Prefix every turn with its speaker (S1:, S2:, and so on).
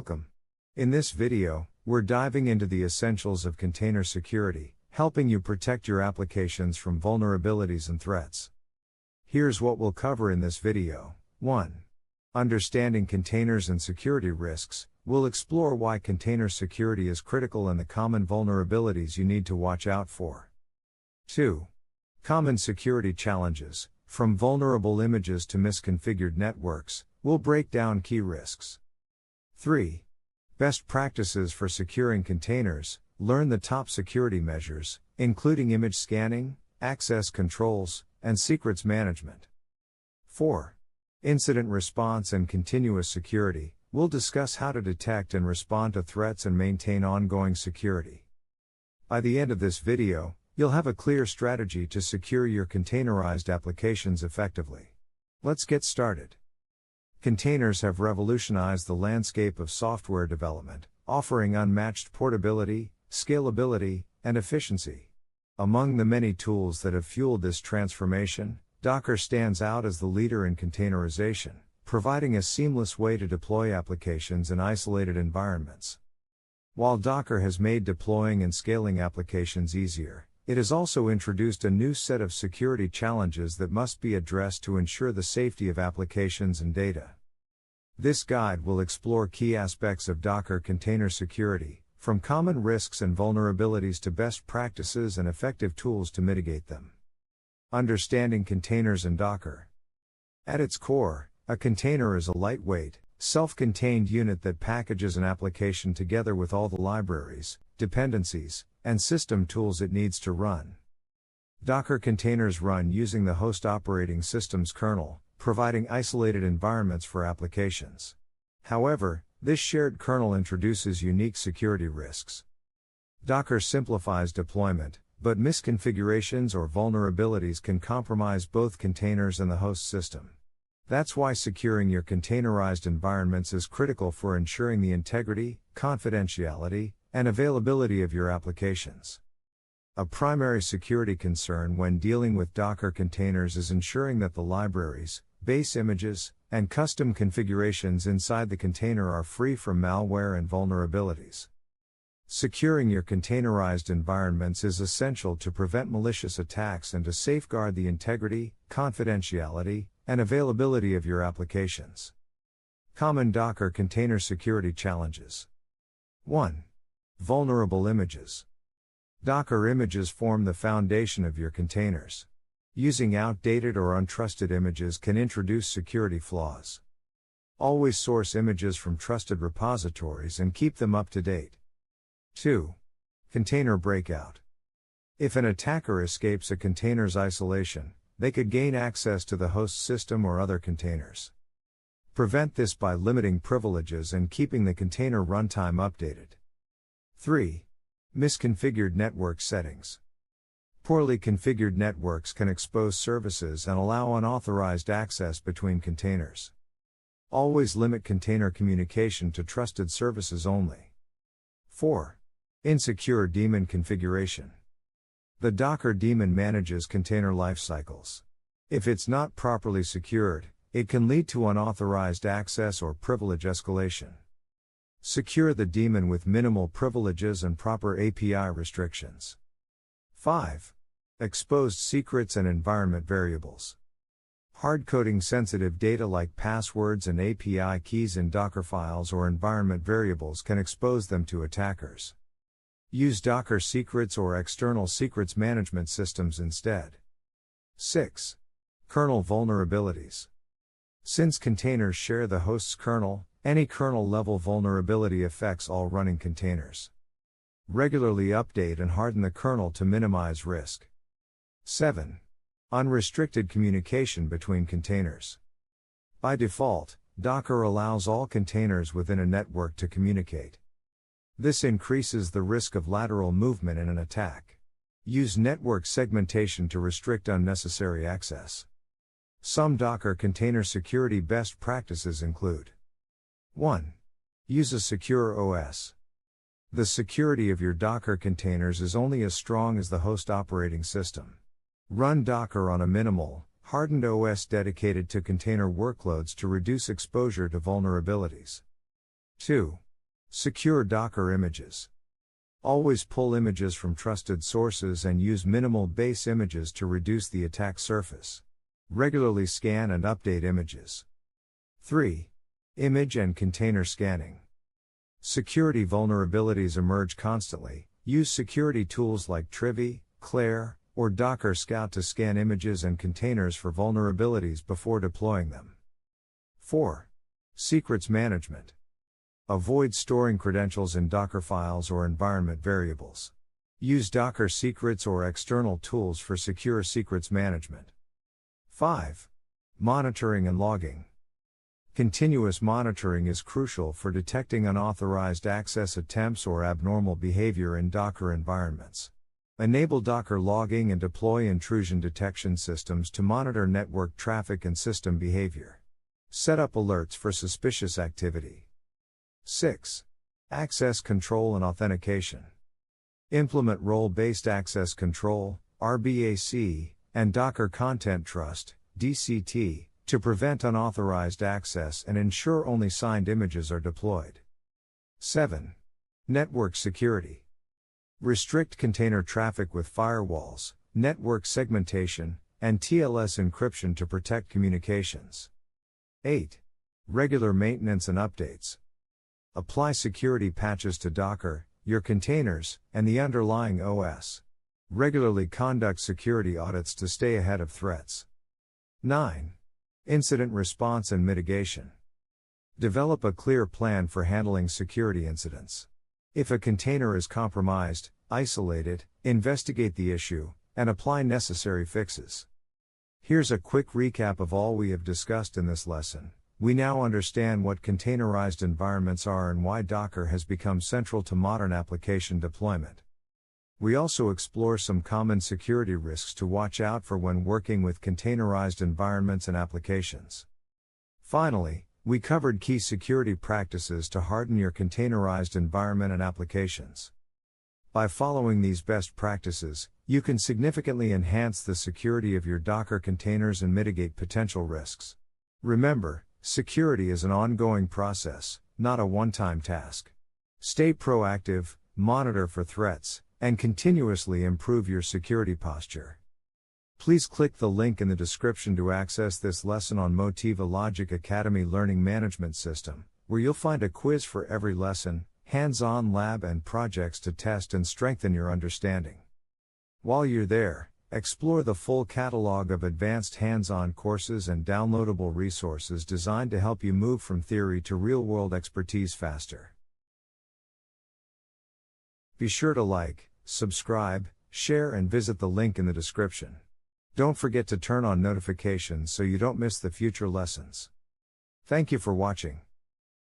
S1: Welcome. In this video, we're diving into the essentials of container security, helping you protect your applications from vulnerabilities and threats. Here's what we'll cover in this video. 1. Understanding containers and security risks. We'll explore why container security is critical and the common vulnerabilities you need to watch out for. 2. Common security challenges. From vulnerable images to misconfigured networks, we'll break down key risks. 3. Best practices for securing containers. Learn the top security measures, including image scanning, access controls, and secrets management. 4. Incident response and continuous security. We'll discuss how to detect and respond to threats and maintain ongoing security. By the end of this video, you'll have a clear strategy to secure your containerized applications effectively. Let's get started. Containers have revolutionized the landscape of software development, offering unmatched portability, scalability, and efficiency. Among the many tools that have fueled this transformation, Docker stands out as the leader in containerization, providing a seamless way to deploy applications in isolated environments. While Docker has made deploying and scaling applications easier, it has also introduced a new set of security challenges that must be addressed to ensure the safety of applications and data. This guide will explore key aspects of Docker container security, from common risks and vulnerabilities to best practices and effective tools to mitigate them. Understanding containers and Docker. At its core, a container is a lightweight, self-contained unit that packages an application together with all the libraries, dependencies, and system tools it needs to run. Docker containers run using the host operating system's kernel, providing isolated environments for applications. However, this shared kernel introduces unique security risks. Docker simplifies deployment, but misconfigurations or vulnerabilities can compromise both containers and the host system. That's why securing your containerized environments is critical for ensuring the integrity, confidentiality, and availability of your applications. A primary security concern when dealing with Docker containers is ensuring that the libraries, base images, and custom configurations inside the container are free from malware and vulnerabilities. Securing your containerized environments is essential to prevent malicious attacks and to safeguard the integrity, confidentiality, and availability of your applications. Common Docker container security challenges. 1. Vulnerable images. Docker images form the foundation of your containers. Using outdated or untrusted images can introduce security flaws. Always source images from trusted repositories and keep them up to date. 2. Container breakout. If an attacker escapes a container's isolation, they could gain access to the host system or other containers. Prevent this by limiting privileges and keeping the container runtime updated. 3. Misconfigured network settings. Poorly configured networks can expose services and allow unauthorized access between containers. Always limit container communication to trusted services only. 4. Insecure daemon configuration. The Docker daemon manages container lifecycles. If it's not properly secured, it can lead to unauthorized access or privilege escalation. Secure the daemon with minimal privileges and proper API restrictions. 5. Exposed secrets and environment variables. Hardcoding sensitive data like passwords and API keys in Dockerfiles or environment variables can expose them to attackers. Use Docker secrets or external secrets management systems instead. 6. Kernel vulnerabilities. Since containers share the host's kernel, any kernel-level vulnerability affects all running containers. Regularly update and harden the kernel to minimize risk. 7. Unrestricted communication between containers. By default, Docker allows all containers within a network to communicate. This increases the risk of lateral movement in an attack. Use network segmentation to restrict unnecessary access. Some Docker container security best practices include: 1. Use a secure OS. The security of your Docker containers is only as strong as the host operating system. Run Docker on a minimal, hardened OS dedicated to container workloads to reduce exposure to vulnerabilities. 2. Secure Docker images. Always pull images from trusted sources and use minimal base images to reduce the attack surface. Regularly scan and update images. 3. Image and container scanning. Security vulnerabilities emerge constantly. Use security tools like Trivy, Claire, or Docker Scout to scan images and containers for vulnerabilities before deploying them. 4. Secrets management. Avoid storing credentials in Dockerfiles or environment variables. Use Docker secrets or external tools for secure secrets management. 5. Monitoring and logging. Continuous monitoring is crucial for detecting unauthorized access attempts or abnormal behavior in Docker environments. Enable Docker logging and deploy intrusion detection systems to monitor network traffic and system behavior. Set up alerts for suspicious activity. 6. Access control and authentication. Implement role-based access control, RBAC, and Docker Content Trust, DCT, to prevent unauthorized access and ensure only signed images are deployed. 7. Network security. Restrict container traffic with firewalls, network segmentation, and TLS encryption to protect communications. 8. Regular maintenance and updates. Apply security patches to Docker, your containers, and the underlying OS. Regularly conduct security audits to stay ahead of threats. 9. Incident response and mitigation. Develop a clear plan for handling security incidents. If a container is compromised, isolate it, investigate the issue, and apply necessary fixes. Here's a quick recap of all we have discussed in this lesson. We now understand what containerized environments are and why Docker has become central to modern application deployment. We also explore some common security risks to watch out for when working with containerized environments and applications. Finally, we covered key security practices to harden your containerized environment and applications. By following these best practices, you can significantly enhance the security of your Docker containers and mitigate potential risks. Remember, security is an ongoing process, not a one-time task. Stay proactive, monitor for threats, and continuously improve your security posture. Please click the link in the description to access this lesson on Motiva Logic Academy Learning Management System, where you'll find a quiz for every lesson, hands-on lab and projects to test and strengthen your understanding. While you're there, explore the full catalog of advanced hands-on courses and downloadable resources designed to help you move from theory to real-world expertise faster. Be sure to like, subscribe, share, and visit the link in the description. Don't forget to turn on notifications so you don't miss the future lessons. Thank you for watching.